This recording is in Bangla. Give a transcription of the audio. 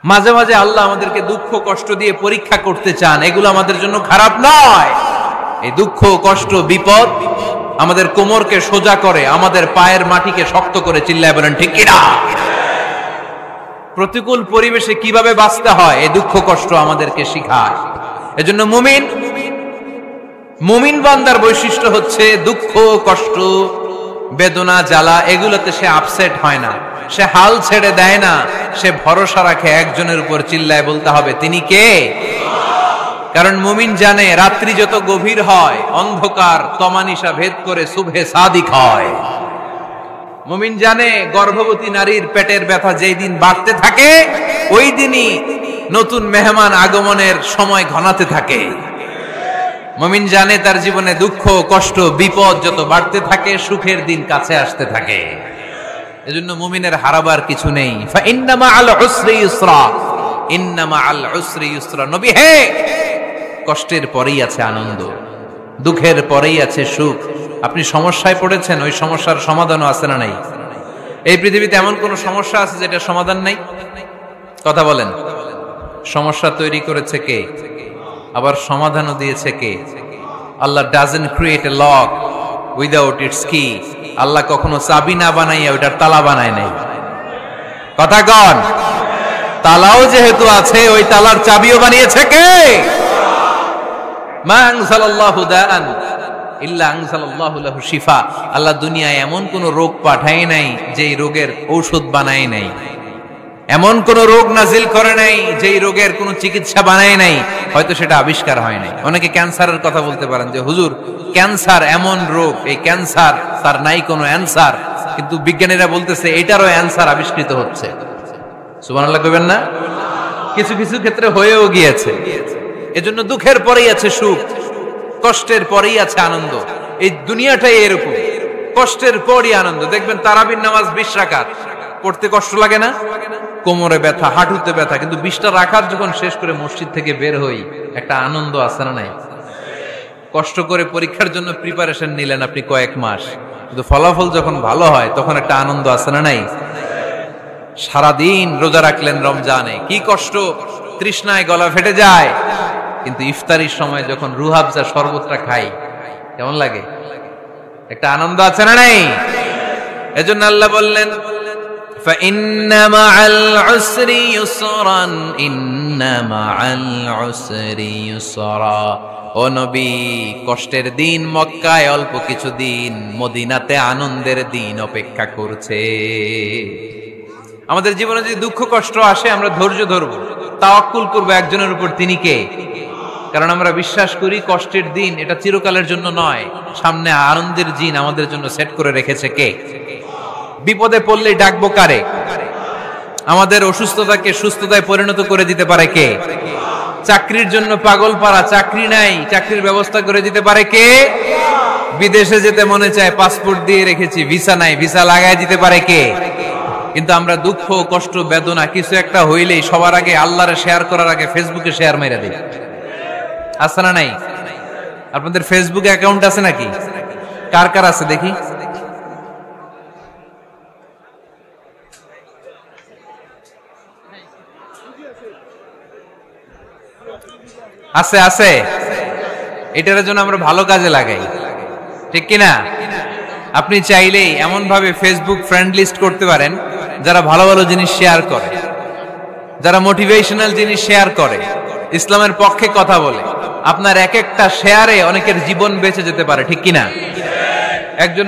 মাঝে মাঝে আল্লাহ আমাদেরকে দুঃখ কষ্ট দিয়ে পরীক্ষা করতে চান, এগুলো আমাদের জন্য খারাপ নয়। এই দুঃখ কষ্ট বিপদ আমাদের কোমরকে সোজা করে, আমাদের পায়ের মাটিকে শক্ত করে, চিল্লায় বলেন ঠিক কিনা? প্রতিকূল পরিবেশে কিভাবে বাঁচতে হয় এই দুঃখ কষ্ট আমাদেরকে শিখায়। এজন্য মুমিন বান্দার বৈশিষ্ট্য হচ্ছে দুঃখ কষ্ট বেদনা জ্বালা এগুলোতে সে আপসেট হয় না, সে হাল ছেড়ে দেয় না, সে ভরসা রাখে একজনের উপর, চিল্লায় বলতে হবে তিনি কে? কারণ মুমিন জানে রাত্রি যত গভীর হয় অন্ধকার তমানিসা ভেদ করে সুবহে সাদিক হয়। মুমিন জানে গর্ভবতী নারীর পেটের ব্যথা যেই দিন বাড়তে থাকে ওই দিনই নতুন মেহমান আগমনের সময় ঘনাতে থাকে। মুমিন জানে তার জীবনে দুঃখ কষ্ট বিপদ যত বাড়তে থাকে সুখের দিন কাছে আসতে থাকে। এজন্য মুমিনের হারাবার কিছু নেই। ফা ইন্না মাআল উসরি ইউসরা, ইন্না মাআল উসরি ইউসরা। নবী হে, কষ্টের পরেই আছে আনন্দ, দুঃখের পরেই আছে সুখ। আপনি সমস্যায় পড়েছেন, ওই সমস্যার সমাধানও আছে না নাই? এই পৃথিবীতে এমন কোন সমস্যা আছে যেটা সমাধান নাই? কথা বলেন। সমস্যা তৈরি করেছে কে? আবার সমাধানও দিয়েছে কে? Allah doesn't create a lock without its key. Allah কখনো চাবি না বানাইয়া ওইটার তালা বানায় নাই। কথা কন। তালাও যেহেতু আছে ওই তালার চাবিও বানিয়েছে কে? মা আনজালাল্লাহু দাআন ইল্লা আনজালাল্লাহু লাহু শিফা। আল্লাহ দুনিয়ায় এমন কোন রোগ পাঠায় নাই যেই রোগের ঔষধ বানায় নাই, এমন কোন রোগ নাজিল করে নাই যেই রোগের কোন চিকিৎসা বানায় নাই, হয়তো সেটা আবিষ্কার হয় নাই। অনেকে ক্যান্সারের কথা বলতে পারেন যে হুজুর ক্যান্সার এমন রোগ, এই ক্যান্সার তার নাই কোনো অ্যানসার, কিন্তু বিজ্ঞানীরা বলতেছে এটারও অ্যানসার আবিষ্কৃত হচ্ছে। সুবহানাল্লাহ কইবেন না? কিছু কিছু ক্ষেত্রে হয়েও গিয়েছে। এজন্য দুঃখের পরেই আছে সুখ, কষ্টের পরেই আছে আনন্দ। এই দুনিয়াটাই এরকম, কষ্টের পরই আনন্দ। দেখবেন তারাবির নামাজ 20 রাকাত পড়তে কষ্ট লাগে না? কোমরে ব্যথা, হাঁটুতে ব্যথা, কিন্তু 20টা রাকাত যখন শেষ করে মসজিদ থেকে বের হই একটা আনন্দ আছে না নাই? কষ্ট করে পরীক্ষার জন্য প্রিপারেশন নিলেন আপনি কয়েক মাস, কিন্তু ফলাফল যখন ভালো হয় তখন একটা আনন্দ আছে না নাই? সারাদিন রোজা রাখলেন রমজানে, কি কষ্ট, তৃষ্ণায় গলা ফেটে যায়, কিন্তু ইফতারির সময় যখন রুহাবজা শরবতটা খাই কেমন লাগে? একটা আনন্দ আছে না নাই? এজন্য আল্লাহ বললেন ফাইন্না মাআল উসরি ইউসরান, ইন্না মাআল উসরি ইউসরা। ও নবী, কষ্টের দিন মক্কায় অল্প কিছু দিন, মদিনাতে আনন্দের দিন অপেক্ষা করছে। আমাদের জীবনে যদি দুঃখ কষ্ট আসে আমরা ধৈর্য ধরবো, তাওয়াক্কুল করবো একজনের উপর, তিনি কে? কারণ আমরা বিশ্বাস করি কষ্টের দিন এটা চিরকালের জন্য নয়, সামনে আনন্দের দিন আমাদের জন্য সেট করে রেখেছে কে? বিপদে পড়লে ডাকবো কারে? আমাদের অসুস্থতাকে সুস্থতায় পরিণত করে দিতে পারে কে? চাকরির জন্য পাগল পারা, চাকরি নাই, চাকরির ব্যবস্থা করে দিতে পারে কে? বিদেশে যেতে মনে চায়, পাসপোর্ট দিয়ে রেখেছি, ভিসা নাই, ভিসা লাগায় দিতে পারে কে? কিন্তু আমরা দুঃখ কষ্ট বেদনা কিছু একটা হইলেই সবার আগে আল্লাহরে শেয়ার করার আগে ফেসবুকে শেয়ার মেরে দিই। আছে না নাই? আপনাদের ফেসবুকে অ্যাকাউন্ট আছে নাকি? কার কার আছে দেখি? আছে আছে। এটার জন্য আমরা ভালো কাজে লাগাই, ঠিক কিনা? আপনি চাইলেই এমন ভাবে ফেসবুক ফ্রেন্ড লিস্ট করতে পারেন যারা ভালো ভালো জিনিস শেয়ার করে, যারা মোটিভেশনাল জিনিস শেয়ার করে, ইসলামের পক্ষে কথা বলে। আপনার এক একটা শেয়ারে অনেকের জীবন বেঁচে যেতে পারে, ঠিক কিনা? একজন